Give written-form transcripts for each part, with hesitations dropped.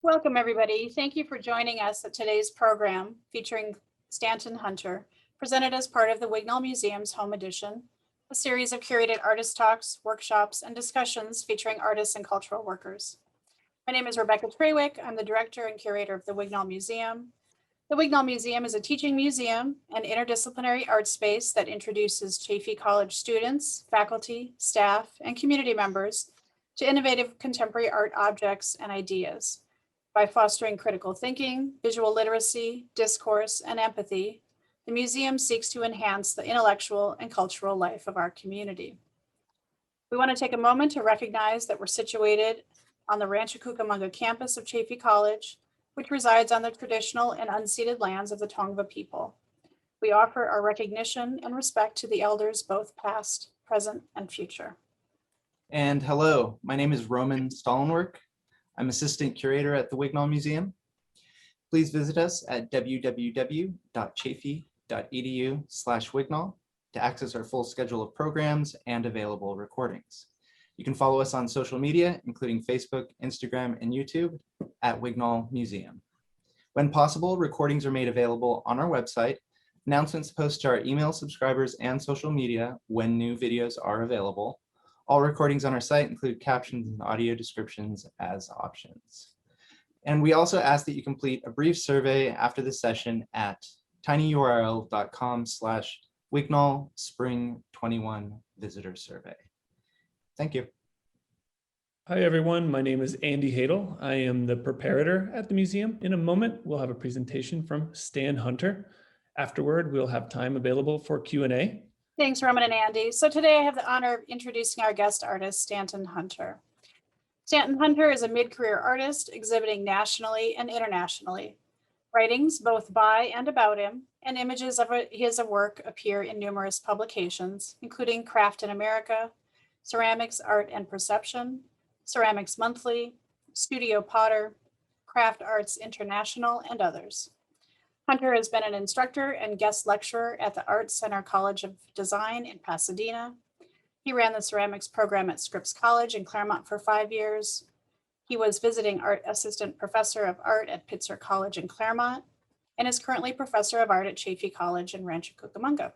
Welcome, everybody. Thank you for joining us at today's program featuring Stanton Hunter, presented as part of the Wignall Museum's Home Edition, a series of curated artist talks, workshops, and discussions featuring artists and cultural workers. My name is Rebecca Trewick. I'm the director and curator of the Wignall Museum. The Wignall Museum is a teaching museum and interdisciplinary art space that introduces Chaffey College students, faculty, staff, and community members to innovative contemporary art objects and ideas. By fostering critical thinking, visual literacy, discourse, and empathy, the museum seeks to enhance the intellectual and cultural life of our community. We want to take a moment to recognize that we're situated on the Rancho Cucamonga campus of Chaffey College, which resides on the traditional and unceded lands of the Tongva people. We offer our recognition and respect to the elders, both past, present, and future. And hello, my name is Roman Stallenwerk. I'm assistant curator at the Wignall Museum. Please visit us at www.chaffey.edu/Wignall to access our full schedule of programs and available recordings. You can follow us on social media, including Facebook, Instagram, and YouTube at Wignall Museum. When possible, recordings are made available on our website. Announcements posted to our email subscribers and social media when new videos are available. All recordings on our site include captions and audio descriptions as options. And we also ask that you complete a brief survey after the session at tinyurl.com/Wignall Spring 21 Visitor Survey. Thank you. Hi, everyone. My name is Andy Hadel. I am the preparator at the museum. In a moment, we'll have a presentation from Stan Hunter. Afterward, we'll have time available for Q&A. Thanks, Roman and Andy. So today I have the honor of introducing our guest artist, Stanton Hunter. Stanton Hunter is a mid-career artist exhibiting nationally and internationally. Writings both by and about him and images of his work appear in numerous publications, including Craft in America, Ceramics, Art and Perception, Ceramics Monthly, Studio Potter, Craft Arts International, and others. Hunter has been an instructor and guest lecturer at the Art Center College of Design in Pasadena. He ran the ceramics program at Scripps College in Claremont for 5 years. He was visiting art assistant professor of art at Pitzer College in Claremont and is currently professor of art at Chaffey College in Rancho Cucamonga.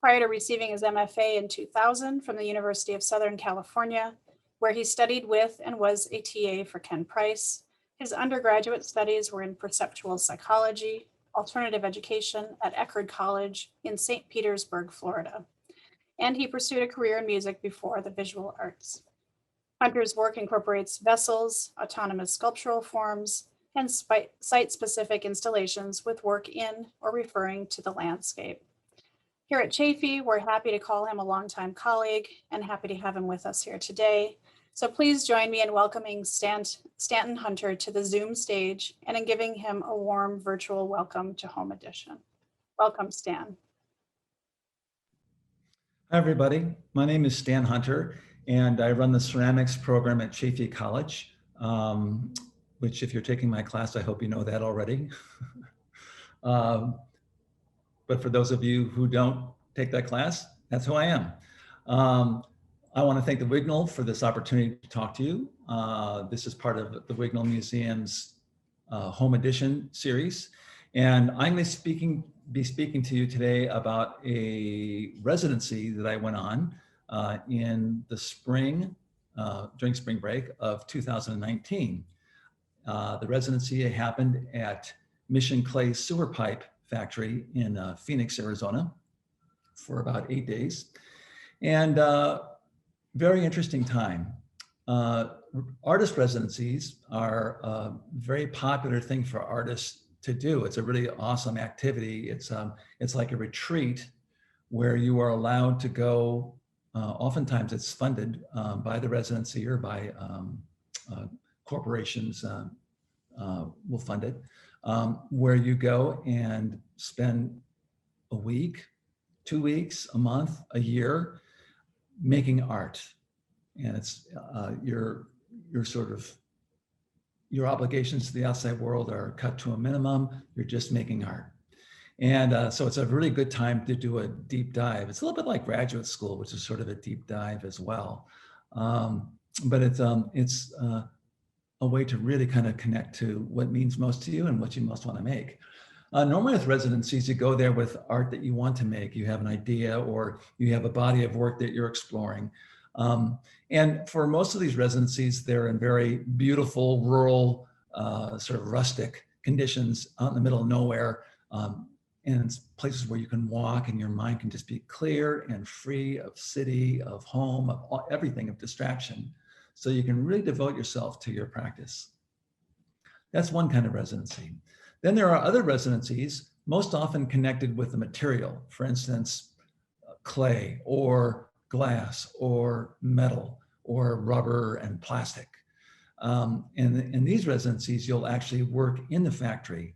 Prior to receiving his MFA in 2000 from the University of Southern California, where he studied with and was a TA for Ken Price, his undergraduate studies were in perceptual psychology, alternative education at Eckerd College in St. Petersburg, Florida, and he pursued a career in music before the visual arts. Hunter's work incorporates vessels, autonomous sculptural forms, and site-specific installations with work in or referring to the landscape. Here at Chaffey, we're happy to call him a longtime colleague and happy to have him with us here today. So please join me in welcoming Stanton Hunter to the Zoom stage and in giving him a warm virtual welcome to Home Edition. Welcome, Stan. Hi, everybody. My name is Stan Hunter, and I run the ceramics program at Chaffey College, which if you're taking my class, I hope you know that already. But for those of you who don't take that class, that's who I am. I want to thank the Wignall for this opportunity to talk to you. This is part of the Wignall Museum's Home Edition series. And I'm going to be speaking to you today about a residency that I went on in the spring, during spring break of 2019. The residency happened at Mission Clay Sewer Pipe Factory in Phoenix, Arizona for about 8 days. And very interesting time. Artist residencies are a very popular thing for artists to do. It's a really awesome activity. It's like a retreat where you are allowed to go. Oftentimes it's funded by the residency or by corporations will fund it, where you go and spend a week, 2 weeks, a month, a year making art. And it's your obligations to the outside world are cut to a minimum. You're just making art. And so it's a really good time to do a deep dive. It's a little bit like graduate school, which is sort of a deep dive as well. But it's a way to really kind of connect to what means most to you and what you most want to make. Normally with residencies, you go there with art that you want to make. You have an idea or you have a body of work that you're exploring. And for most of these residencies, they're in very beautiful, rural, sort of rustic conditions out in the middle of nowhere. And it's places where you can walk and your mind can just be clear and free of city, of home, of everything, of distraction. So you can really devote yourself to your practice. That's one kind of residency. Then there are other residencies, most often connected with the material. For instance, clay or glass or metal or rubber and plastic. And in these residencies, you'll actually work in the factory.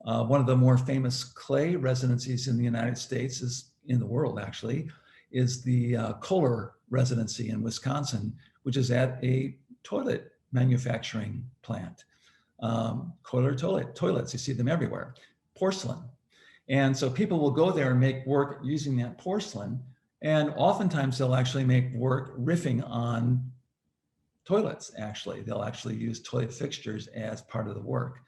One of the more famous clay residencies in the United States, in the world actually, is the Kohler residency in Wisconsin, which is at a toilet manufacturing plant. Kohler toilets, you see them everywhere, porcelain. And so people will go there and make work using that porcelain. And oftentimes they'll actually make work riffing on toilets, actually. They'll actually use toilet fixtures as part of the work.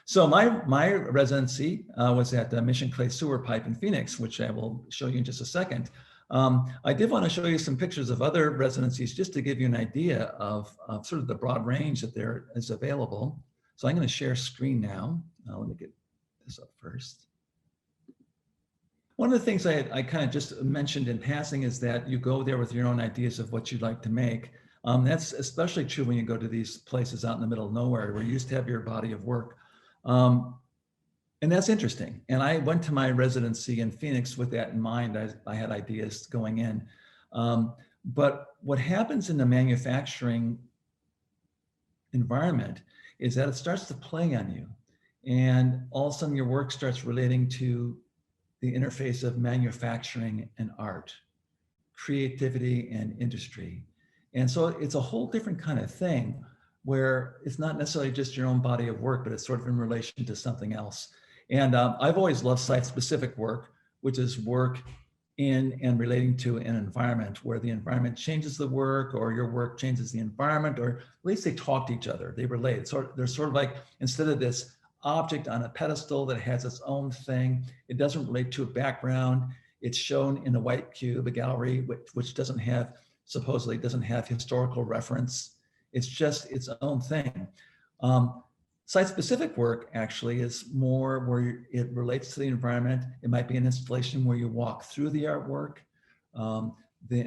So my residency was at the Mission Clay Sewer Pipe in Phoenix, which I will show you in just a second. I did want to show you some pictures of other residencies just to give you an idea of sort of the broad range that there is available. So I'm going to share screen now. Let me get this up first. One of the things I kind of just mentioned in passing is that you go there with your own ideas of what you'd like to make. That's especially true when you go to these places out in the middle of nowhere where you used to have your body of work. And that's interesting. And I went to my residency in Phoenix with that in mind. I had ideas going in. But what happens in the manufacturing environment is that it starts to play on you. And all of a sudden your work starts relating to the interface of manufacturing and art, creativity and industry. And so it's a whole different kind of thing where it's not necessarily just your own body of work, but it's sort of in relation to something else. And I've always loved site-specific work, which is work in and relating to an environment where the environment changes the work or your work changes the environment, or at least they talk to each other, they relate. So they're sort of like, instead of this object on a pedestal that has its own thing, it doesn't relate to a background. It's shown in a white cube, a gallery, which doesn't have, supposedly doesn't have historical reference. It's just its own thing. Site-specific work actually is more where it relates to the environment. It might be an installation where you walk through the artwork. The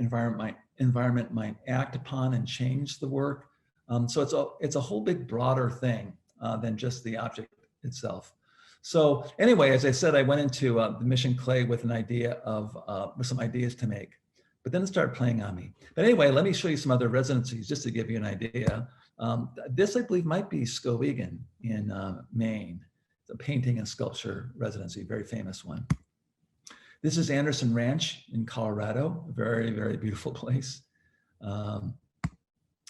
environment might act upon and change the work. So it's a whole big broader thing than just the object itself. So anyway, as I said, I went into the Mission Clay with an idea of with some ideas to make, but then it started playing on me. But anyway, let me show you some other residencies just to give you an idea. This, I believe, might be Skowhegan in Maine. It's a painting and sculpture residency, very famous one. This is Anderson Ranch in Colorado, a very, very beautiful place.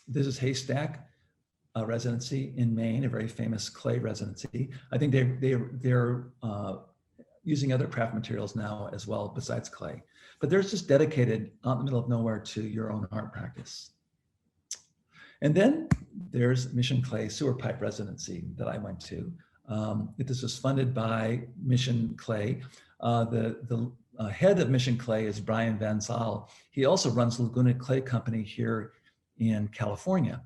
This is Haystack residency in Maine, a very famous clay residency. I think they're using other craft materials now as well besides clay. But they're just dedicated out in the middle of nowhere to your own art practice. And then there's Mission Clay Sewer Pipe Residency that I went to. This was funded by Mission Clay. The head of Mission Clay is Brian Van Zaal. He also runs Laguna Clay Company here in California.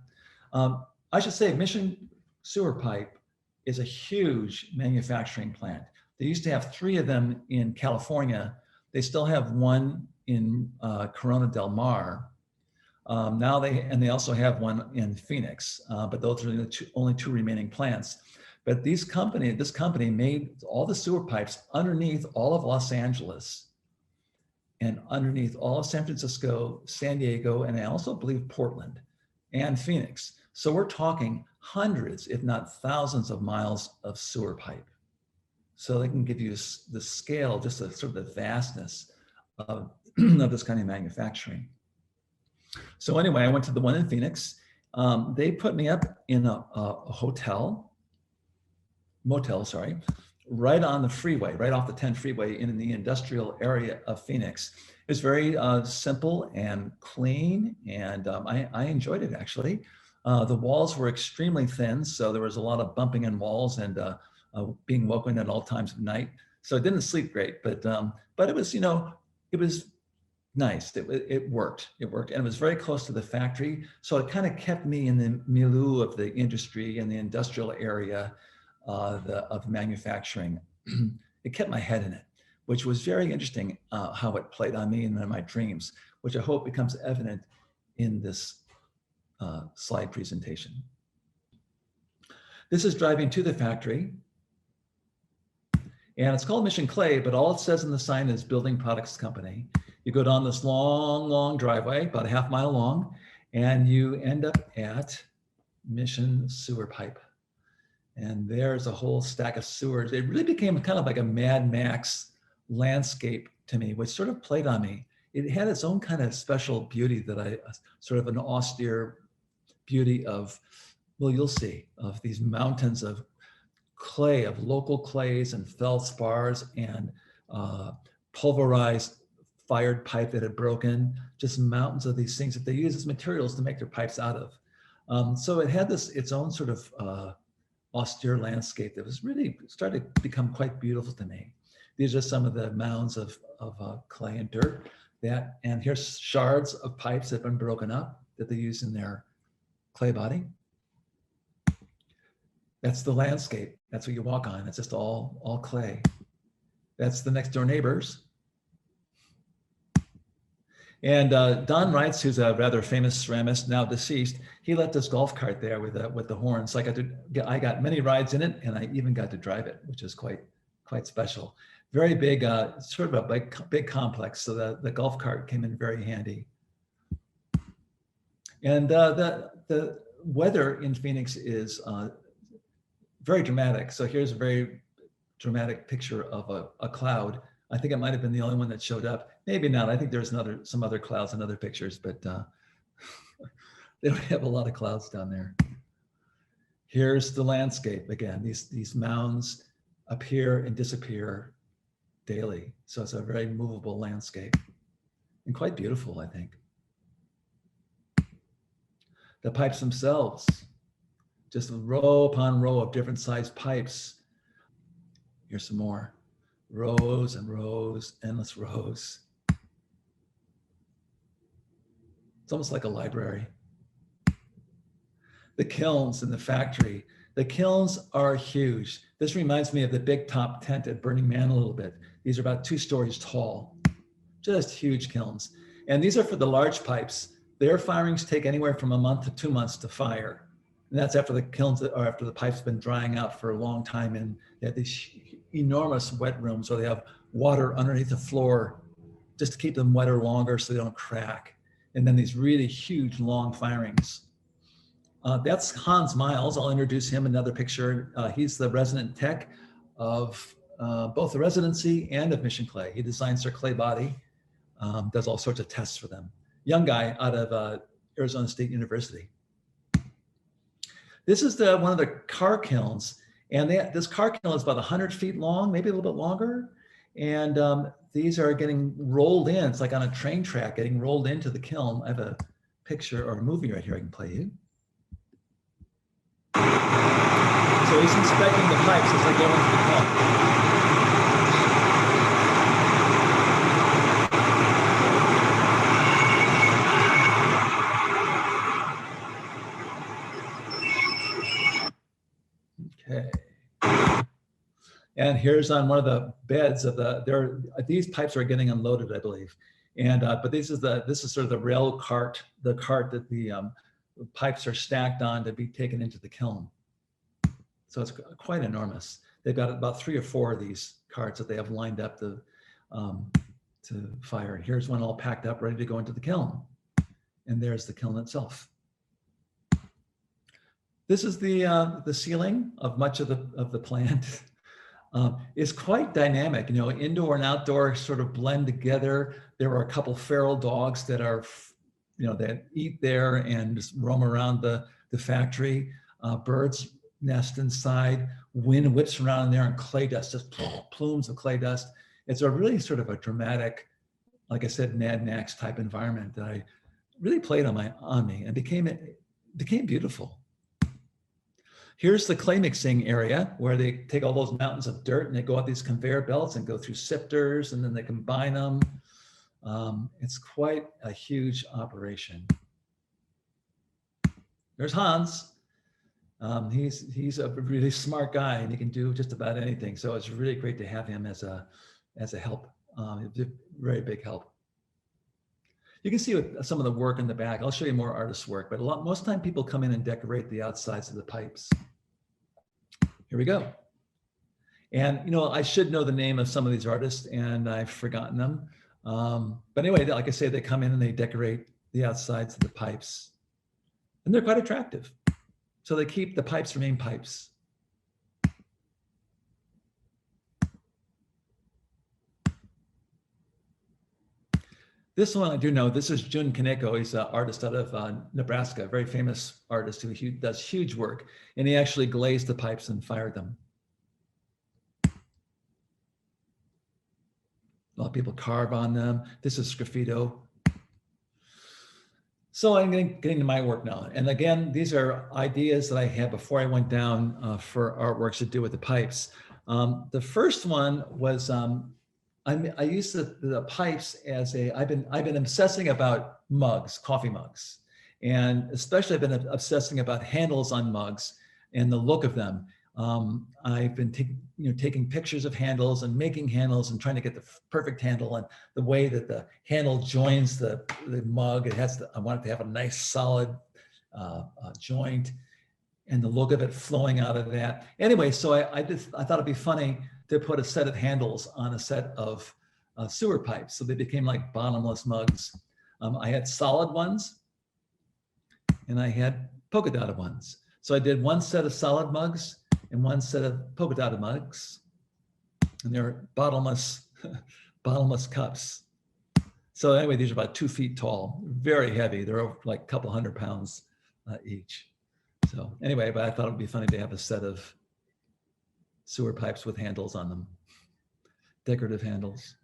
I should say Mission Sewer Pipe is a huge manufacturing plant. They used to have 3 of them in California. They still have one in Corona del Mar. Now they also have one in Phoenix, but those are the only 2 remaining plants. But this company made all the sewer pipes underneath all of Los Angeles and underneath all of San Francisco, San Diego, and I also believe Portland and Phoenix. So we're talking hundreds, if not thousands of miles of sewer pipe. So they can give you the scale, just the sort of the vastness of this kind of manufacturing. So anyway, I went to the one in Phoenix. They put me up in a motel, right on the freeway, right off the 10 freeway in the industrial area of Phoenix. It was very simple and clean, and I enjoyed it actually. The walls were extremely thin, so there was a lot of bumping in walls and being woken at all times of night. So I didn't sleep great, but it was, it was nice. It worked. It worked, and it was very close to the factory, so it kind of kept me in the milieu of the industry and the industrial area of manufacturing. It kept my head in it, which was very interesting. How it played on me and in my dreams, which I hope becomes evident in this slide presentation. This is driving to the factory. And it's called Mission Clay, but all it says in the sign is Building Products Company. You go down this long, long driveway, about a half mile long, and you end up at Mission Sewer Pipe. And there's a whole stack of sewers. It really became kind of like a Mad Max landscape to me, which sort of played on me. It had its own kind of special beauty that sort of an austere beauty of, well, you'll see, of these mountains of clay, of local clays and feldspars and pulverized fired pipe that had broken, just mountains of these things that they use as materials to make their pipes out of. So it had its own sort of austere landscape that was really started to become quite beautiful to me. These are some of the mounds of clay and dirt and here's shards of pipes that have been broken up that they use in their clay body. That's the landscape. That's what you walk on. It's just all clay. That's the next door neighbors. And Don Reitz, who's a rather famous ceramist, now deceased, he left this golf cart there with the horn. So I got many rides in it, and I even got to drive it, which is quite special. Very big, sort of a big complex. So the golf cart came in very handy. And the weather in Phoenix is very dramatic. So here's a very dramatic picture of a cloud. I think it might have been the only one that showed up. Maybe not. I think there's some other clouds in other pictures, but they don't have a lot of clouds down there. Here's the landscape again. These mounds appear and disappear daily. So it's a very movable landscape and quite beautiful, I think. The pipes themselves, just row upon row of different sized pipes. Here's some more. Rows and rows, endless rows. It's almost like a library. The kilns in the factory. The kilns are huge. This reminds me of the big top tent at Burning Man a little bit. These are about 2 stories tall, just huge kilns. And these are for the large pipes. Their firings take anywhere from a month to 2 months to fire. And that's after the kilns or after the pipe's been drying out for a long time. And they have these enormous wet rooms where they have water underneath the floor just to keep them wetter longer so they don't crack. And then these really huge long firings. That's Hans Miles. I'll introduce him, another picture. He's the resident tech of both the Residency and of Mission Clay. He designs their clay body, does all sorts of tests for them. Young guy out of Arizona State University. This is one of the car kilns. And this car kiln is about 100 feet long, maybe a little bit longer. And these are getting rolled in. It's like on a train track getting rolled into the kiln. I have a picture or a movie right here I can play you. So he's inspecting the pipes as they go into the kiln. Okay. And here's on one of the beds of these pipes are getting unloaded, I believe. And but this is sort of the rail cart, the cart that the pipes are stacked on to be taken into the kiln. So it's quite enormous. They've got about 3 or 4 of these carts that they have lined up to fire. Here's one all packed up, ready to go into the kiln. And there's the kiln itself. This is the ceiling of much of the plant. It's quite dynamic, you know, indoor and outdoor sort of blend together. There are a couple feral dogs that are, you know, that eat there and just roam around the factory. Birds nest inside. wind whips around in there and clay dust, just plumes of clay dust. It's a really sort of a dramatic, like I said, Mad Max type environment that I really played on me and became beautiful. Here's the clay mixing area where they take all those mountains of dirt and they go up these conveyor belts and go through sifters and then they combine them. It's quite a huge operation. There's Hans. He's a really smart guy and he can do just about anything. So it's really great to have him as a help. It's a very big help. You can see some of the work in the back. I'll show you more artist work, but most of the time people come in and decorate the outsides of the pipes. Here we go. And I should know the name of some of these artists and I've forgotten them. But anyway, like I say, they come in and they decorate the outsides of the pipes and they're quite attractive. So they keep the pipes remain pipes. This one I do know, this is Jun Kaneko. He's an artist out of Nebraska, a very famous artist who does huge work. And he actually glazed the pipes and fired them. A lot of people carve on them. This is Sgraffito. So I'm getting to my work now. And again, these are ideas that I had before I went down for artworks to do with the pipes. The first one was, I use the pipes as I've been obsessing about mugs, coffee mugs. And especially I've been obsessing about handles on mugs and the look of them. I've been taking pictures of handles and making handles and trying to get the perfect handle and the way that the handle joins the mug. I want it to have a nice solid joint and the look of it flowing out of that. Anyway, so I thought it'd be funny to put a set of handles on a set of sewer pipes. So they became like bottomless mugs. I had solid ones and I had polka dotted ones. So I did one set of solid mugs and one set of polka dotted mugs. And they're bottomless, bottomless cups. So anyway, these are about 2 feet tall, very heavy. They're like a couple 100 pounds each. So anyway, but I thought it'd be funny to have a set of sewer pipes with handles on them, decorative handles.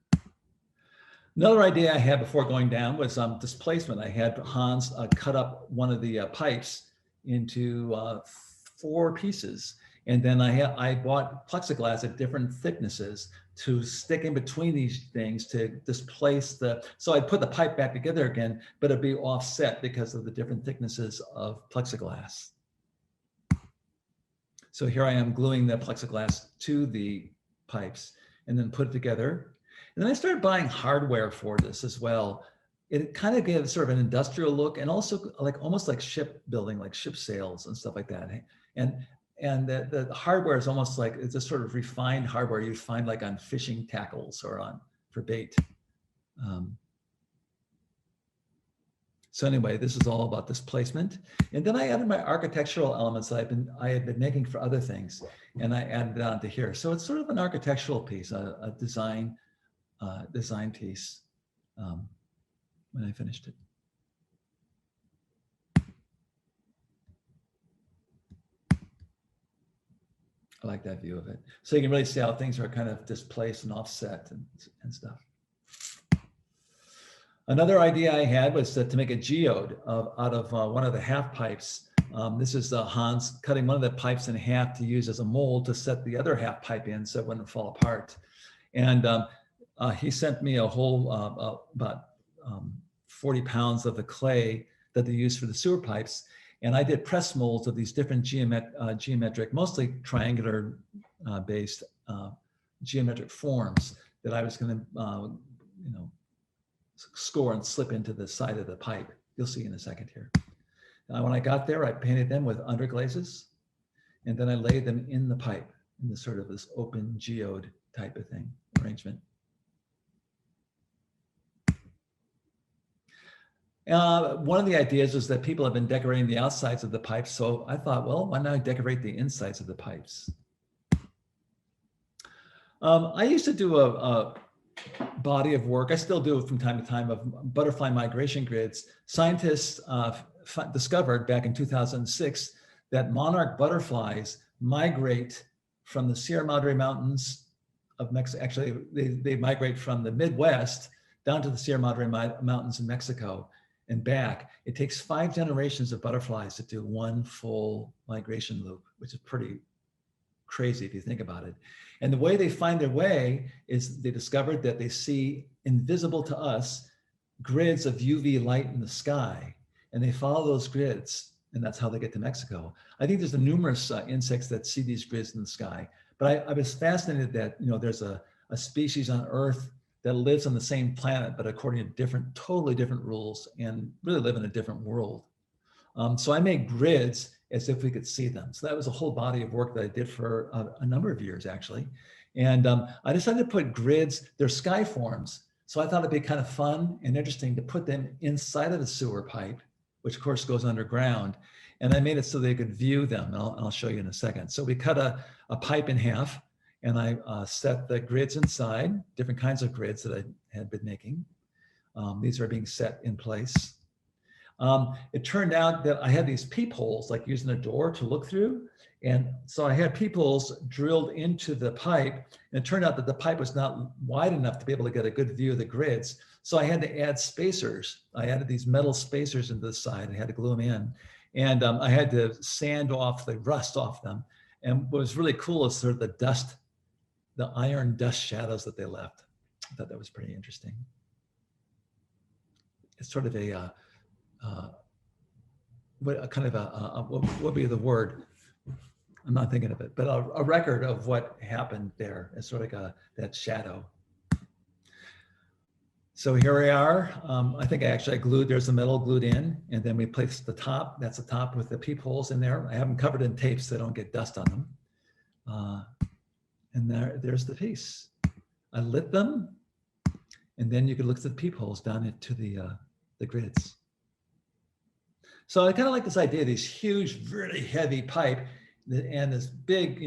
Another idea I had before going down was displacement. I had Hans cut up one of the pipes into 4 pieces. And then I bought plexiglass at different thicknesses to stick in between these things to displace so I'd put the pipe back together again, but it'd be offset because of the different thicknesses of plexiglass. So here I am gluing the plexiglass to the pipes and then put it together. And then I started buying hardware for this as well. It kind of gave sort of an industrial look and also almost like shipbuilding, like ship sails and stuff like that. And the hardware is almost like, it's a sort of refined hardware you'd find like on fishing tackles or for bait. So anyway, this is all about displacement. And then I added my architectural elements that I had been making for other things, and I added that onto here. So it's sort of an architectural piece, a design piece when I finished it. I like that view of it. So you can really see how things are kind of displaced and offset and stuff. Another idea I had was to make a geode out of one of the half pipes. This is Hans cutting one of the pipes in half to use as a mold to set the other half pipe in so it wouldn't fall apart. And he sent me a whole about 40 pounds of the clay that they use for the sewer pipes. And I did press molds of these different geometric, mostly triangular based geometric forms that I was going to, score and slip into the side of the pipe. You'll see in a second here. Now, when I got there, I painted them with underglazes, and then I laid them in the pipe in this sort of this open geode type of thing, arrangement. One of the ideas was that people have been decorating the outsides of the pipes. So I thought, well, why not decorate the insides of the pipes? I used to do a body of work, I still do it from time to time, of butterfly migration grids. Scientists discovered back in 2006 that monarch butterflies migrate from the Sierra Madre Mountains of Mexico. Actually, they migrate from the Midwest down to the Sierra Madre Mountains in Mexico and back. It takes 5 generations of butterflies to do one full migration loop, which is pretty crazy if you think about it. And the way they find their way is they discovered that they see invisible to us grids of UV light in the sky, and they follow those grids, and that's how they get to Mexico. I think there's numerous insects that see these grids in the sky, but I was fascinated that, you know, there's a species on Earth that lives on the same planet, but according to totally different rules, and really live in a different world. So I made grids as if we could see them. So that was a whole body of work that I did for a number of years, actually. And I decided to put grids, they're sky forms. So I thought it'd be kind of fun and interesting to put them inside of the sewer pipe, which of course goes underground. And I made it so they could view them. And I'll show you in a second. So we cut a pipe in half, and I set the grids inside, different kinds of grids that I had been making. These are being set in place. It turned out that I had these peepholes, like using a door to look through. And so I had peepholes drilled into the pipe, and it turned out that the pipe was not wide enough to be able to get a good view of the grids. So I had to add spacers. I added these metal spacers into the side. I had to glue them in. And I had to sand off the rust off them. And what was really cool is sort of the dust, the iron dust shadows that they left. I thought that was pretty interesting. It's sort of what would be the word? I'm not thinking of it, but a record of what happened there. It's sort of like that shadow. So here we are. I think I glued, there's the metal glued in, and then we placed the top. That's the top with the peepholes in there. I have them covered in tape so they don't get dust on them. And there's the piece. I lit them, and then you could look at the peepholes down into the grids. So I kind of like this idea, these huge, really heavy pipe and this big,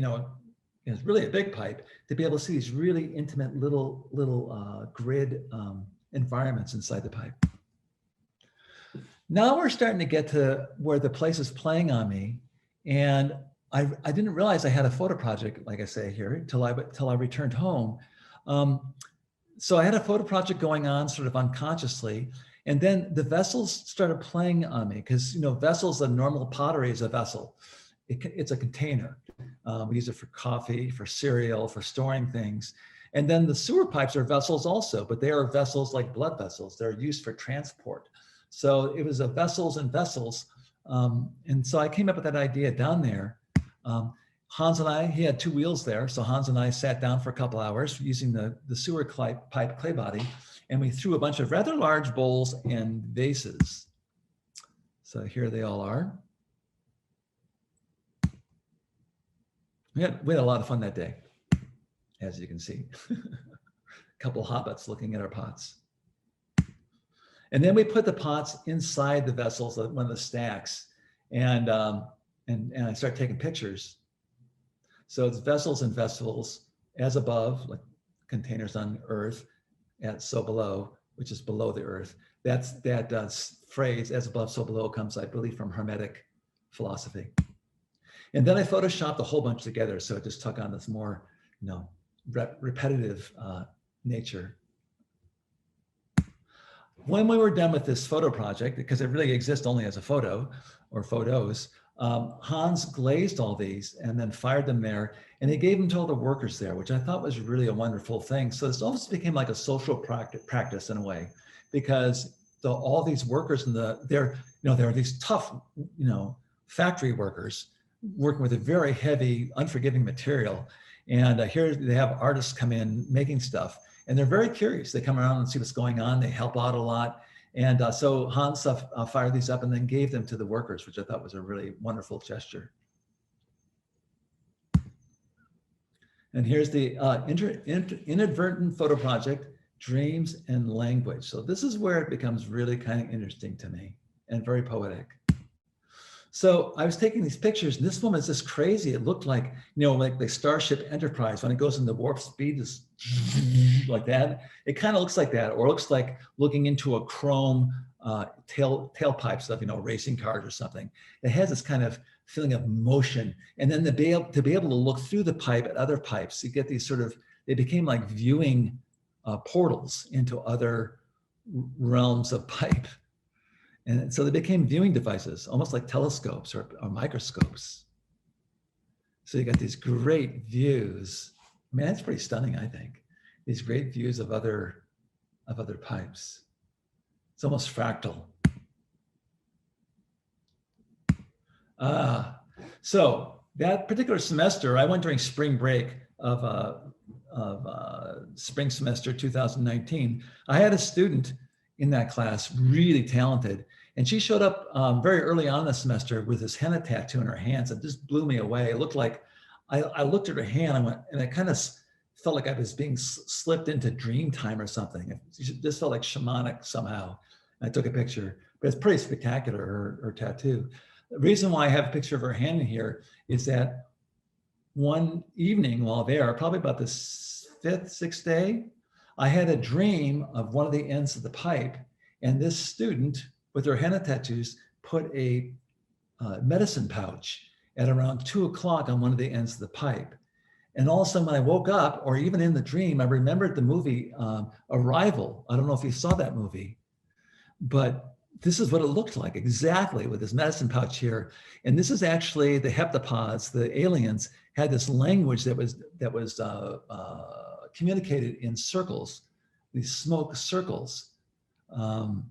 it's really a big pipe to be able to see these really intimate little grid environments inside the pipe. Now we're starting to get to where the place is playing on me. And I didn't realize I had a photo project, like I say here, till I returned home. So I had a photo project going on sort of unconsciously. And then the vessels started playing on me because, vessels, a normal pottery is a vessel. It's a container. We use it for coffee, for cereal, for storing things. And then the sewer pipes are vessels also, but they are vessels like blood vessels. They're used for transport. So it was a vessels and vessels. And so I came up with that idea down there. Hans and I, he had 2 wheels there. So Hans and I sat down for a couple hours using the sewer pipe clay body. And we threw a bunch of rather large bowls and vases. So here they all are. We had a lot of fun that day, as you can see. A couple hobbits looking at our pots. And then we put the pots inside the vessels, one of the stacks, and I started taking pictures. So it's vessels and vessels, as above, like containers on earth, and so below, which is below the earth. That phrase, as above, so below, comes, I believe, from Hermetic philosophy. And then I photoshopped a whole bunch together, so it just took on this more, repetitive nature. When we were done with this photo project, because it really exists only as a photo or photos, Hans glazed all these and then fired them there, and he gave them to all the workers there, which I thought was really a wonderful thing. So this almost became like a social practice in a way, because all these workers there are these tough, factory workers working with a very heavy, unforgiving material. And here they have artists come in making stuff, and they're very curious. They come around and see what's going on. They help out a lot. And so Hans fired these up and then gave them to the workers, which I thought was a really wonderful gesture. And here's the inadvertent photo project, Dreams and Language. So this is where it becomes really kind of interesting to me and very poetic. So I was taking these pictures, and this woman is just crazy. It looked like, like the Starship Enterprise when it goes into warp speed, just like that. It kind of looks like that, or it looks like looking into a chrome tailpipe stuff, racing cars or something. It has this kind of feeling of motion. And then to be able to look through the pipe at other pipes, you get these sort of, they became like viewing portals into other realms of pipe. And so they became viewing devices, almost like telescopes or microscopes. So you got these great views. I mean, that's pretty stunning, I think. These great views of other pipes. It's almost fractal. So that particular semester, I went during spring break of spring semester 2019. I had a student in that class, really talented, and she showed up very early on in the semester with this henna tattoo in her hands. It just blew me away. It looked like, I looked at her hand, and I kind of felt like I was being slipped into dream time or something. It just felt like shamanic somehow. I took a picture, but it's pretty spectacular, her tattoo. The reason why I have a picture of her hand in here is that one evening while there, probably about the 5th, 6th day, I had a dream of one of the ends of the pipe, and this student with her henna tattoos put a medicine pouch at around 2 o'clock on one of the ends of the pipe. And all of a sudden when I woke up, or even in the dream, I remembered the movie Arrival. I don't know if you saw that movie, but this is what it looked like exactly with this medicine pouch here. And this is actually the heptapods, the aliens had this language that was communicated in circles, these smoke circles. And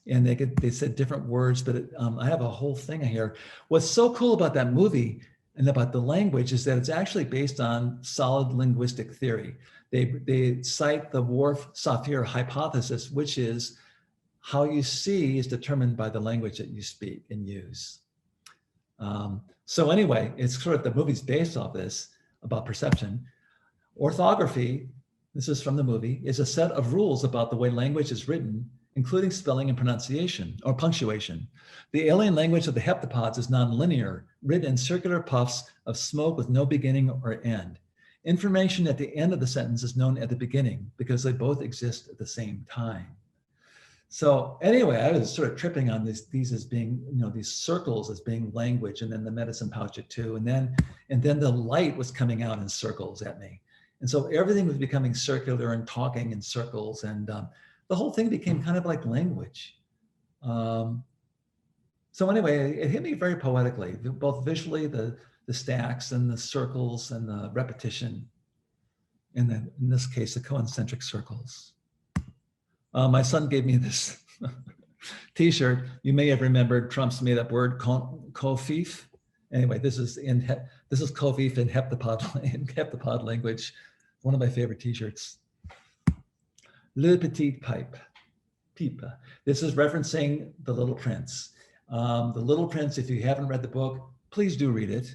they said different words, but I have a whole thing here. What's so cool about that movie and about the language is that it's actually based on solid linguistic theory. They cite the Worf-Sapir hypothesis, which is how you see is determined by the language that you speak and use. So anyway, it's sort of, the movie's based off this about perception. Orthography, this is from the movie, is a set of rules about the way language is written, including spelling and pronunciation or punctuation. The alien language of the heptapods is nonlinear, written in circular puffs of smoke with no beginning or end. Information at the end of the sentence is known at the beginning because they both exist at the same time. So anyway, I was sort of tripping on these as being, these circles as being language, and then the medicine pouch at 2, and then the light was coming out in circles at me. And so everything was becoming circular and talking in circles, and the whole thing became kind of like language. So anyway, it hit me very poetically, both visually, the stacks and the circles and the repetition, and then in this case, the concentric circles. My son gave me this T-shirt. You may have remembered Trump's made-up word, kofif. Anyway, this is kofif in heptapod language. One of my favorite T-shirts. Le Petit Pipe. This is referencing The Little Prince. The Little Prince, if you haven't read the book, please do read it.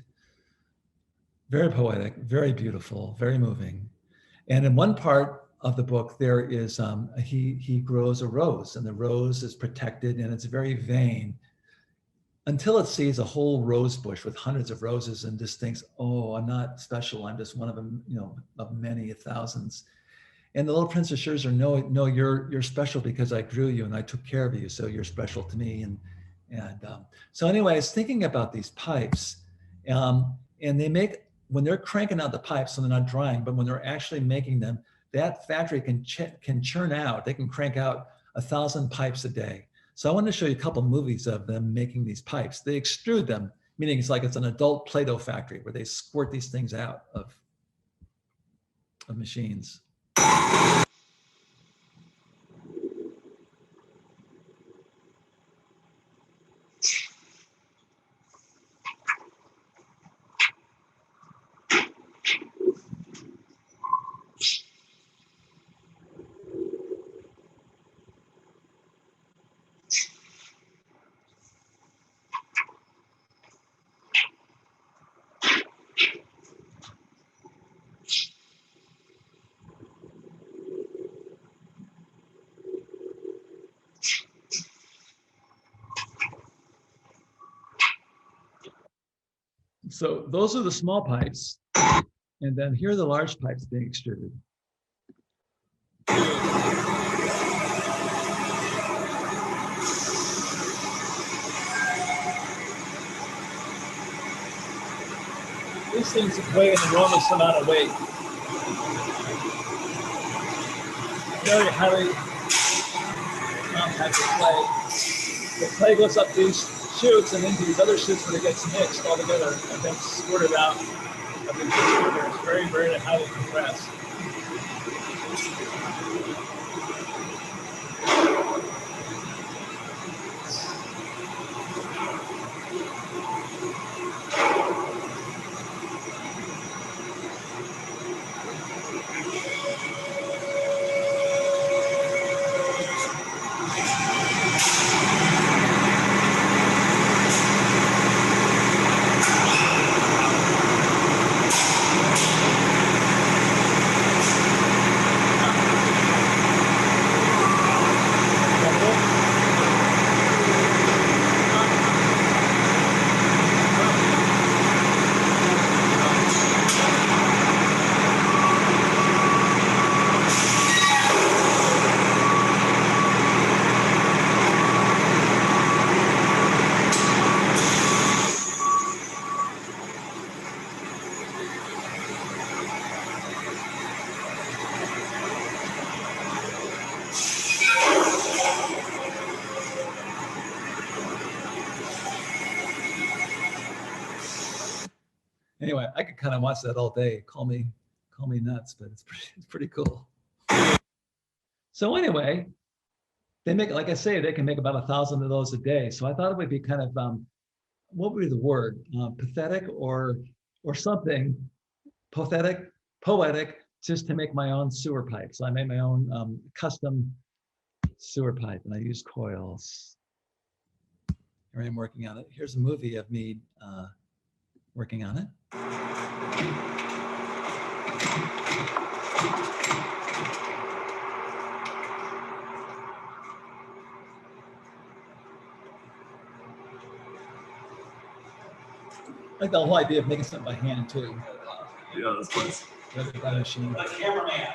Very poetic, very beautiful, very moving. And in one part of the book, there is, he grows a rose, and the rose is protected and it's very vain until it sees a whole rose bush with hundreds of roses and just thinks, oh, I'm not special. I'm just one of them, of many thousands. And the little prince assures her, no, you're special because I grew you and I took care of you. So you're special to me. And so anyway, I was thinking about these pipes, and they make, when they're cranking out the pipes, so they're not drying, but when they're actually making them, that factory can churn out, they can crank out 1,000 pipes a day. So I wanted to show you a couple movies of them making these pipes. They extrude them, meaning it's like it's an adult Play-Doh factory where they squirt these things out of machines. So those are the small pipes. And then here are the large pipes being extruded. things weigh an enormous amount of weight. Very highly compact clay. The clay goes up these chutes and into these other chutes where it gets mixed all together and then squirted out of the extruder. It's very, very highly compressed. Anyway, I could kind of watch that all day. Call me nuts, but it's pretty cool. So anyway, they make, like I say, they can make about 1,000 of those a day. So I thought it would be kind of, what would be the word? Pathetic or something, poetic, just to make my own sewer pipe. So I made my own custom sewer pipe, and I use coils. Here I am working on it. Here's a movie of me working on it. I like the whole idea of making something by hand too. Yeah, that's nice. By machine. The cameraman.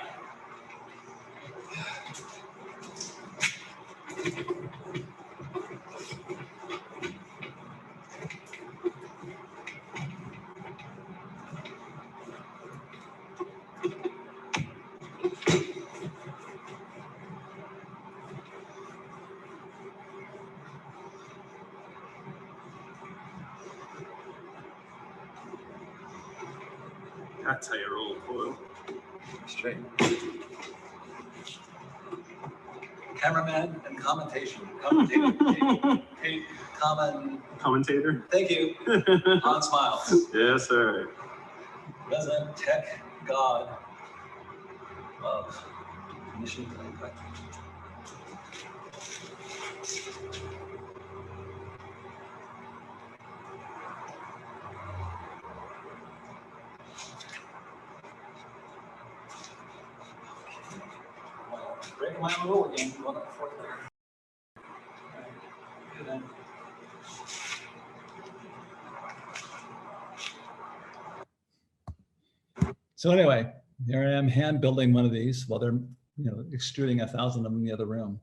That's how you roll coil. Straight. Cameraman and commentator. Commentator. Thank you. On smiles. Yes, sir. Resident tech god of mission clay. Breaking my own rule again. Going up the fourth layer. Good then. So anyway, here I am hand building one of these while they're extruding 1,000 of them in the other room.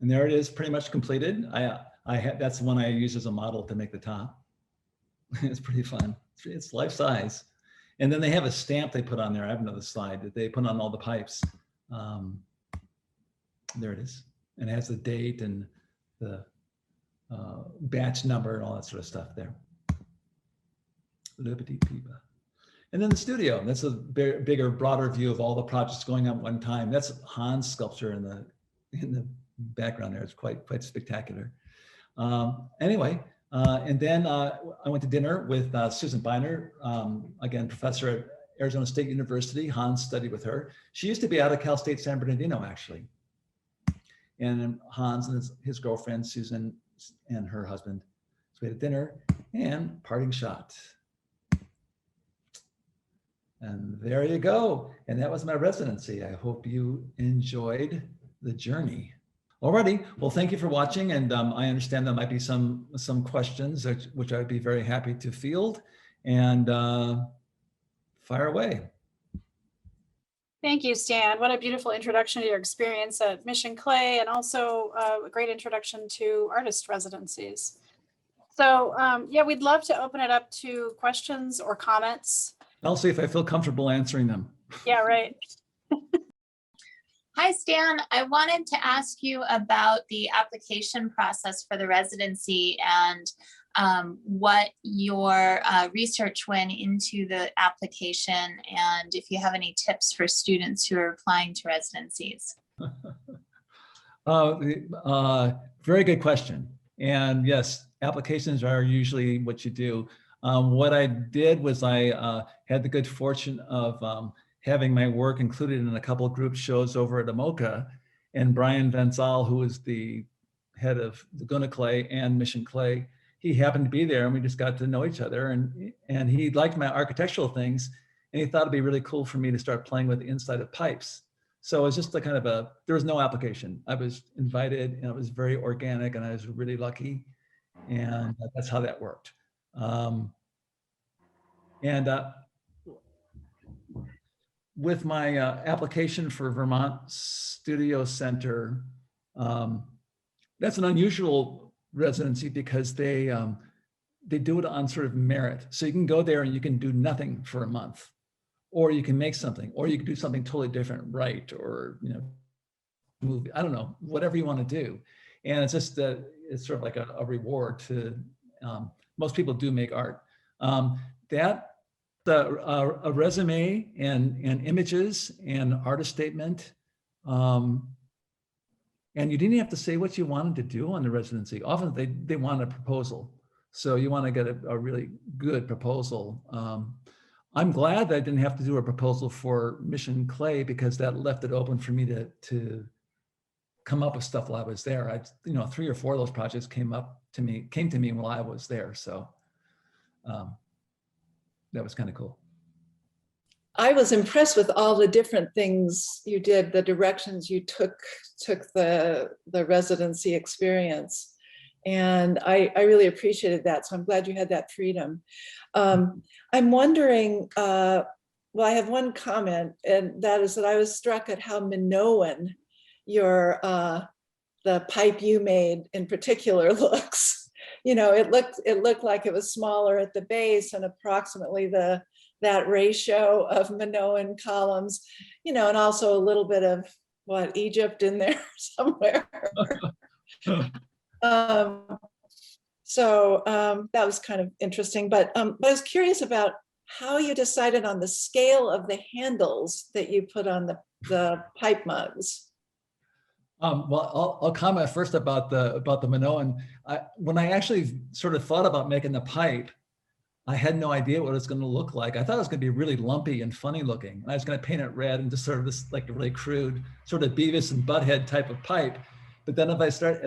And there it is, pretty much completed. That's the one I use as a model to make the top. It's pretty fun. It's life size. And then they have a stamp they put on there. I have another slide that they put on all the pipes. There it is. And it has the date and the batch number and all that sort of stuff there. And then the studio. That's a bigger, broader view of all the projects going on at one time. That's Hans' sculpture in the background there. It's quite spectacular. Anyway, and then I went to dinner with Susan Beiner, again, professor at Arizona State University. Hans studied with her. She used to be out of Cal State San Bernardino, actually. And Hans and his girlfriend, Susan, and her husband. So we had a dinner and parting shot. And there you go. And that was my residency. I hope you enjoyed the journey. Alrighty, well, thank you for watching. And I understand there might be some questions, which I'd be very happy to field. And fire away. Thank you, Stan. What a beautiful introduction to your experience at Mission Clay, and also a great introduction to artist residencies. So yeah, we'd love to open it up to questions or comments. I'll see if I feel comfortable answering them. Yeah, right. Hi, Stan. I wanted to ask you about the application process for the residency and what your research went into the application, and if you have any tips for students who are applying to residencies. Very good question. And yes, applications are usually what you do. What I did was I had the good fortune of having my work included in a couple of group shows over at AMOCA, and Brian Van Zaal, who is the head of Laguna Clay and Mission Clay, he happened to be there, and we just got to know each other, and he liked my architectural things, and he thought it'd be really cool for me to start playing with the inside of pipes. So it was just a kind of there was no application. I was invited, and it was very organic, and I was really lucky, and that's how that worked. With my application for Vermont Studio Center, that's an unusual residency because they do it on sort of merit. So you can go there and you can do nothing for a month, or you can make something, or you can do something totally different, right? Or, you know, movie, I don't know, whatever you want to do. And it's just that it's sort of like a reward to, most people do make art. A resume and images and artist statement. And you didn't have to say what you wanted to do on the residency. Often they want a proposal. So you want to get a really good proposal. I'm glad that I didn't have to do a proposal for Mission Clay, because that left it open for me to come up with stuff while I was there. 3 or 4 of those projects came to me while I was there. So that was kind of cool. I was impressed with all the different things you did, the directions you took the residency experience. And I really appreciated that. So I'm glad you had that freedom. I'm wondering, well, I have one comment, and that is that I was struck at how Minoan the pipe you made in particular looks. You know, it looked like it was smaller at the base, and approximately that ratio of Minoan columns, you know, and also a little bit of Egypt in there somewhere. So that was kind of interesting, but I was curious about how you decided on the scale of the handles that you put on the pipe mugs. Well, I'll comment first about the Minoan. When I actually sort of thought about making the pipe, I had no idea what it was going to look like. I thought it was going to be really lumpy and funny looking. And I was going to paint it red and just sort of this like a really crude sort of Beavis and Butthead type of pipe. But then as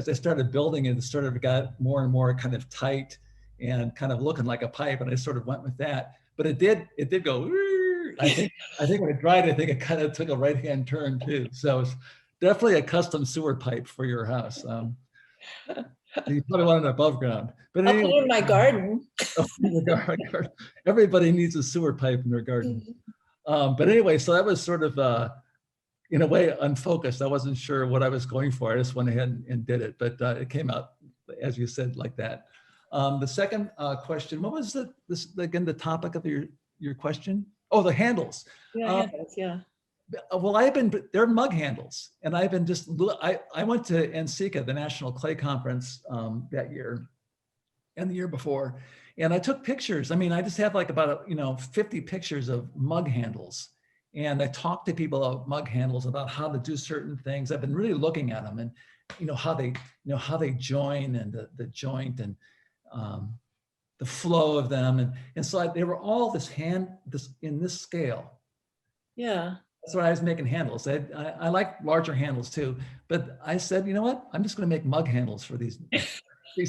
I started building it, it sort of got more and more kind of tight and kind of looking like a pipe. And I sort of went with that. But it did go. I think when it dried, I think it kind of took a right-hand turn too. So it's definitely a custom sewer pipe for your house. You probably want it above ground. But I'll anyway, put it in my garden. Everybody needs a sewer pipe in their garden. But anyway, so that was sort of, in a way, unfocused. I wasn't sure what I was going for. I just went ahead and did it. But it came out, as you said, like that. The second question, what was again, the topic of your question? Oh, the handles. Yeah, handles, yeah. Well, they're mug handles, and I've been I went to NCCA, the National Clay Conference that year and the year before, and I took pictures. I mean, I just have like about 50 pictures of mug handles, and I talked to people about mug handles, about how to do certain things. I've been really looking at them, and how they join, and the joint, and the flow of them, and so they were all in this scale. Yeah. That's why I was making handles. I like larger handles too, but I said, you know what? I'm just going to make mug handles for these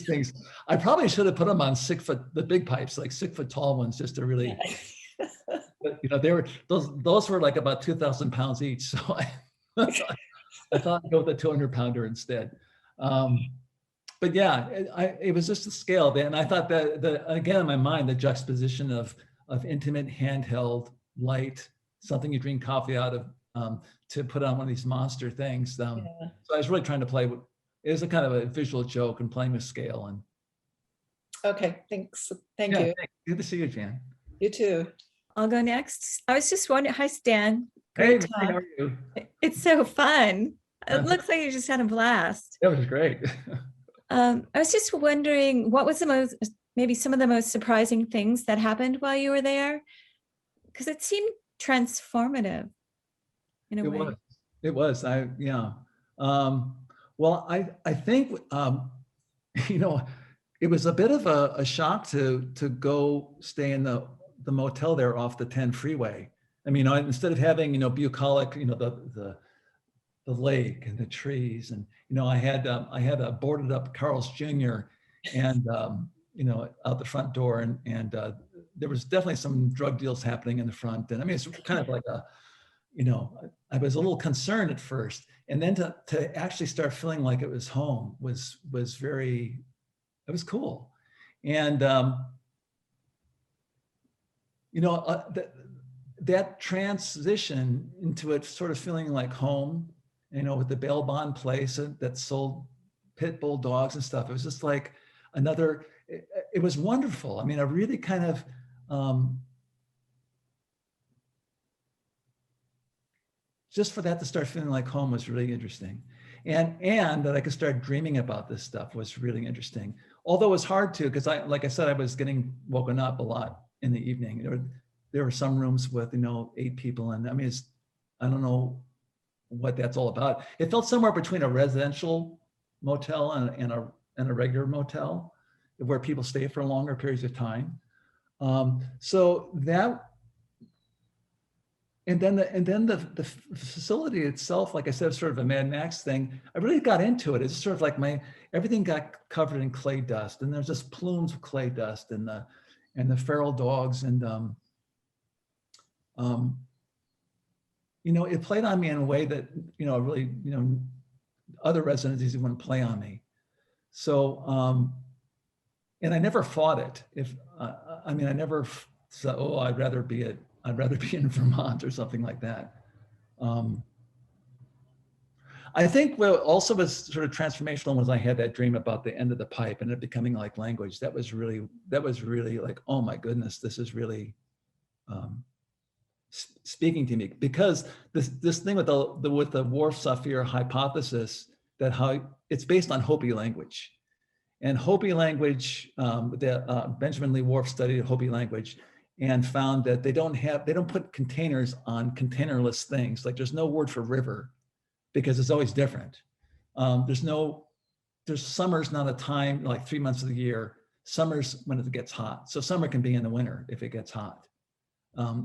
things. I probably should have put them on the big pipes, like 6 foot tall ones, just to really. But, they were those were like about 2,000 pounds each, so I thought I'd go with a 200-pounder instead. But yeah, it was just a scale then. I thought that again in my mind, the juxtaposition of intimate, handheld, light, something you drink coffee out of, to put on one of these monster things. So I was really trying to play with, it was a kind of a visual joke and playing with scale. Okay, thanks. Thank Yeah, you. thanks. Good to see you, Jan. You too. I'll go next. I was just wondering, hi Stan. Hey, Great how talk. are you? It's so fun. It looks like you just had a blast. That was great. I was just wondering, what was the most, maybe some of the most surprising things that happened while you were there? Because it seemed transformative in a It way. was. It was. Yeah. Well, I think you know, it was a bit of a shock to go stay in the motel there off the 10 freeway. I mean, instead of having, bucolic, the lake and the trees, and I had a boarded up Carl's Jr. and out the front door, and there was definitely some drug deals happening in the front. And I mean, it's kind of like I was a little concerned at first, and then to actually start feeling like it was home was very, it was cool. And that transition into it sort of feeling like home, with the bail bond place that sold pit bull dogs and stuff. It was just like it was wonderful. I mean, I really kind of, just for that to start feeling like home was really interesting. And that I could start dreaming about this stuff was really interesting. Although it was hard to, because like I said, I was getting woken up a lot in the evening. There were some rooms with, 8 people. And I mean, I don't know what that's all about. It felt somewhere between a residential motel and a regular motel where people stay for longer periods of time. So that, and then the facility itself, like I said, sort of a Mad Max thing. I really got into it. It's sort of like everything got covered in clay dust, and there's just plumes of clay dust, and the feral dogs, and it played on me in a way that really other residencies wouldn't play on me. So and I never fought it. I never said, oh, I'd rather be in Vermont or something like that. I think what also was sort of transformational was I had that dream about the end of the pipe and it becoming like language. That was really like, oh my goodness, this is really speaking to me, because this thing with the Whorf-Saphir hypothesis, that how it's based on Hopi language. And Hopi language, Benjamin Lee Whorf studied Hopi language and found that they don't put containers on containerless things. Like there's no word for river because it's always different. There's summer's not a time, like 3 months of the year. Summer's when it gets hot. So summer can be in the winter if it gets hot.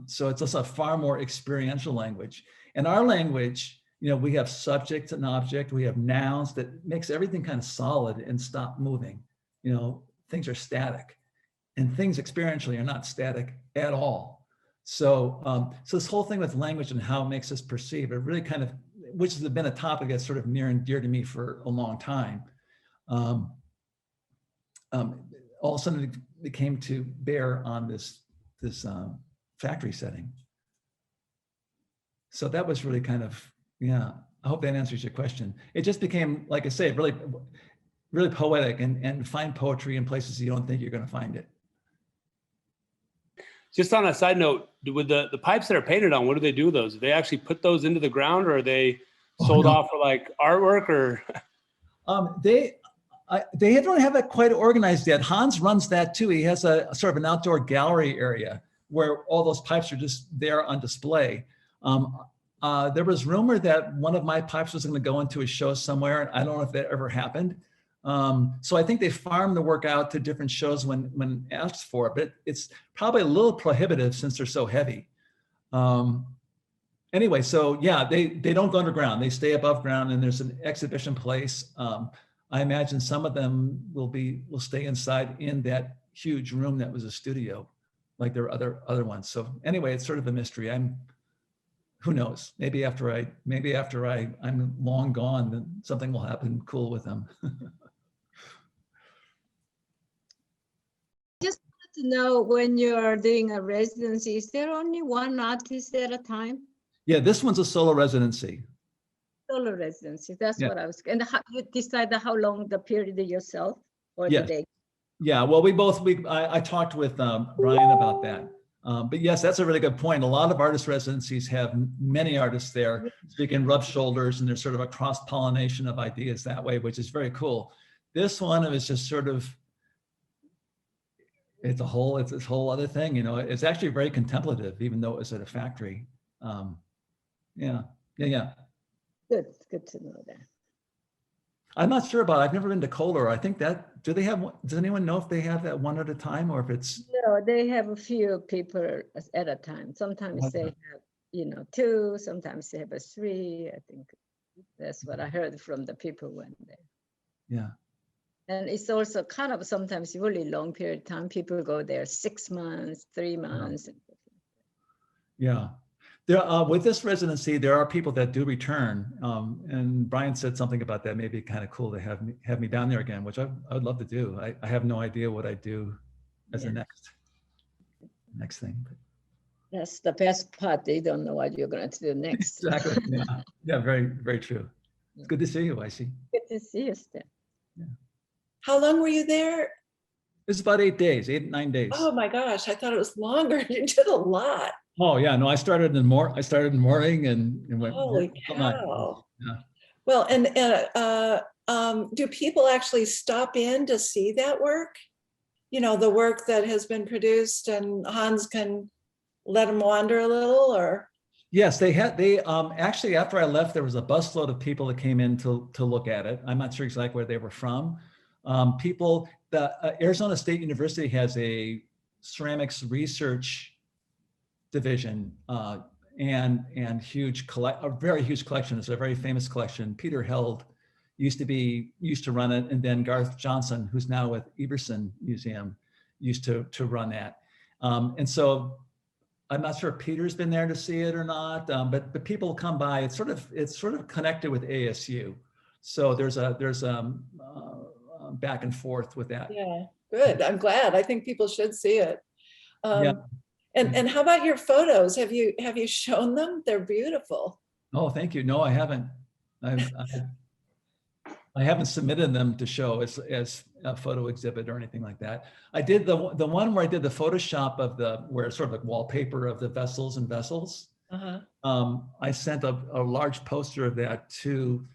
So it's also a far more experiential language. And our language, we have subject and object, we have nouns that makes everything kind of solid and stop moving. Things are static, and things experientially are not static at all. So, so this whole thing with language and how it makes us perceive, it really kind of, which has been a topic that's sort of near and dear to me for a long time. All of a sudden it came to bear on this factory setting. So that was really kind of, yeah, I hope that answers your question. It just became, like I say, really, really poetic, and find poetry in places you don't think you're going to find it. Just on a side note, with the pipes that are painted on, what do they do with those? Do they actually put those into the ground, or are they sold off for like artwork, or? They don't have it quite organized yet. Hans runs that too. He has a sort of an outdoor gallery area where all those pipes are just there on display. There was rumor that one of my pipes was going to go into a show somewhere, and I don't know if that ever happened. So I think they farm the work out to different shows when asked for it, but it's probably a little prohibitive since they're so heavy. Anyway, so yeah, they don't go underground. They stay above ground, and there's an exhibition place. I imagine some of them will stay inside in that huge room that was a studio, like there are other ones. So anyway, it's sort of a mystery. Who knows? Maybe after I'm long gone, then something will happen cool with them. Just wanted to know, when you're doing a residency, is there only one artist at a time? Yeah, this one's a solo residency. Solo residency, that's Yeah. what I was, and how you decide how long the period yourself, or Yes. do they? Yeah, well, I talked with Brian about that. But yes, that's a really good point. A lot of artist residencies have many artists there, so you can rub shoulders, and there's sort of a cross-pollination of ideas that way, which is very cool. This one is just sort of, it's this whole other thing, you know. It's actually very contemplative, even though it was at a factory. Yeah. Good to know that. I'm not sure about, I've never been to Kohler. I think that, does anyone know if they have that one at a time, or if it's? No, they have a few people at a time. Sometimes they Okay. have, you know, 2, sometimes they have a 3. I think that's what I heard from the people when they. Yeah. And it's also kind of sometimes really long period of time. People go there 6 months, 3 months. Yeah. There, with this residency, there are people that do return, and Brian said something about that. Maybe kind of cool to have me down there again, which I would love to do. I have no idea what I do as the next thing. That's the best part. They don't know what you're going to do next. Exactly. Yeah. Very, very true. It's good to see you, Icy. Good to see you, Stan. How long were you there? It's about 8 days, 9 days. Oh my gosh, I thought it was longer. You did a lot. Oh yeah, no, I started in the morning and went. Holy all night. cow. Yeah. Well, and do people actually stop in to see that work? You know, the work that has been produced, and Hans can let them wander a little, or? Yes, they actually, after I left, there was a busload of people that came in to look at it. I'm not sure exactly where they were from. The Arizona State University has a ceramics research division, and a very huge collection. It's a very famous collection. Peter Held used to run it, and then Garth Johnson, who's now with Eberson Museum, used to run that. And so I'm not sure if Peter's been there to see it or not, but people come by. It's sort of connected with ASU, so there's a back and forth with that. Yeah, good. I'm glad. I think people should see it. Yeah. And how about your photos? Have you shown them? They're beautiful. Oh, thank you. No, I haven't. I haven't submitted them to show as a photo exhibit or anything like that. I did the one where I did the Photoshop of where it's sort of like wallpaper of the vessels. Uh-huh. I sent a large poster of that to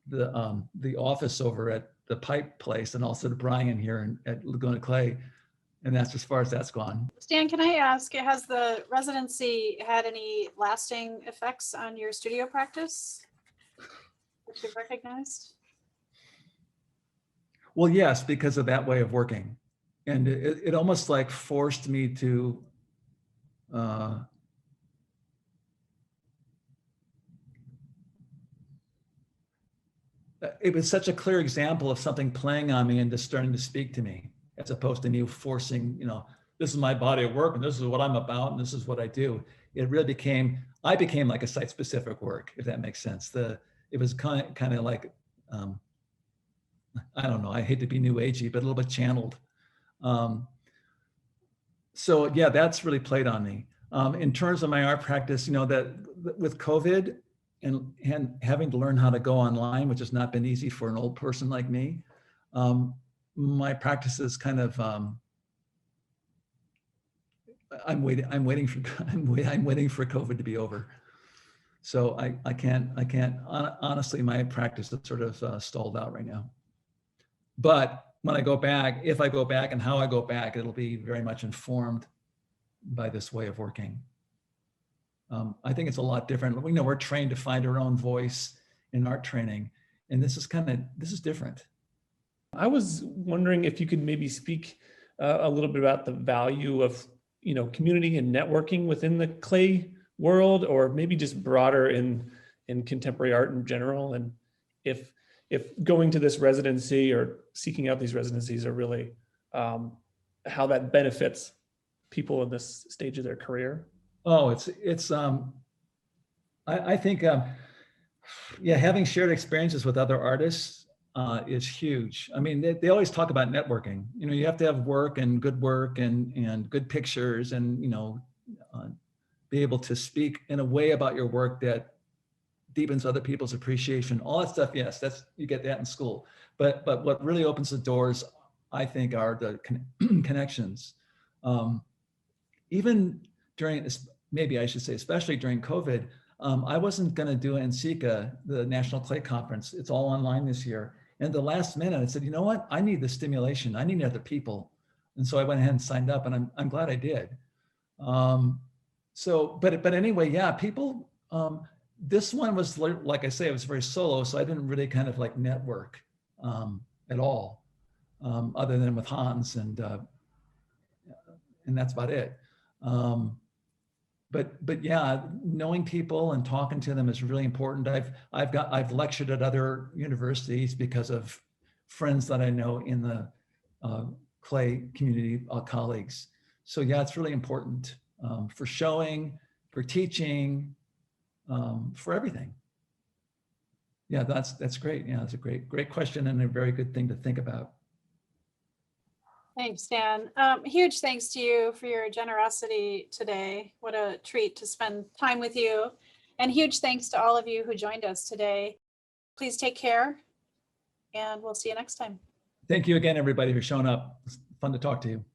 the office over at the pipe place, and also to Brian here at Laguna Clay. And that's as far as that's gone. Stan, can I ask, has the residency had any lasting effects on your studio practice that you've recognized? Well, yes, because of that way of working. And it almost like forced me to it was such a clear example of something playing on me and just starting to speak to me, as opposed to me forcing, this is my body of work and this is what I'm about and this is what I do. It really I became like a site-specific work, if that makes sense. It was kind of like, I don't know, I hate to be new agey, but a little bit channeled. So yeah, that's really played on me. In terms of my art practice, that with COVID and having to learn how to go online, which has not been easy for an old person like me, my practice is kind of, I'm waiting for COVID to be over. So I can't, honestly, my practice is sort of stalled out right now. But when I go back, if I go back and how I go back, it'll be very much informed by this way of working. I think it's a lot different. We know we're trained to find our own voice in art training, and this is different. I was wondering if you could maybe speak a little bit about the value of, community and networking within the clay world, or maybe just broader in contemporary art in general. And if going to this residency or seeking out these residencies are really how that benefits people in this stage of their career. Oh, I think, having shared experiences with other artists is huge. I mean, they always talk about networking. You have to have work and good pictures and, be able to speak in a way about your work that deepens other people's appreciation. All that stuff, yes, you get that in school. But what really opens the doors I think, are the connections. Even during, maybe I should say, especially during COVID, I wasn't going to do NCCA, the National Clay Conference. It's all online this year. And at the last minute, I said, you know what? I need the stimulation. I need other people. And so I went ahead and signed up, and I'm glad I did. But anyway, yeah, people, this one was, like I say, it was very solo. So I didn't really kind of like network at all, other than with Hans, and that's about it. But yeah, knowing people and talking to them is really important. I've lectured at other universities because of friends that I know in the clay community, colleagues. So yeah, it's really important for showing, for teaching, for everything. Yeah, that's great. Yeah, that's a great question and a very good thing to think about. Thanks, Dan. Huge thanks to you for your generosity today. What a treat to spend time with you. And huge thanks to all of you who joined us today. Please take care, and we'll see you next time. Thank you again, everybody, for showing up. It's fun to talk to you.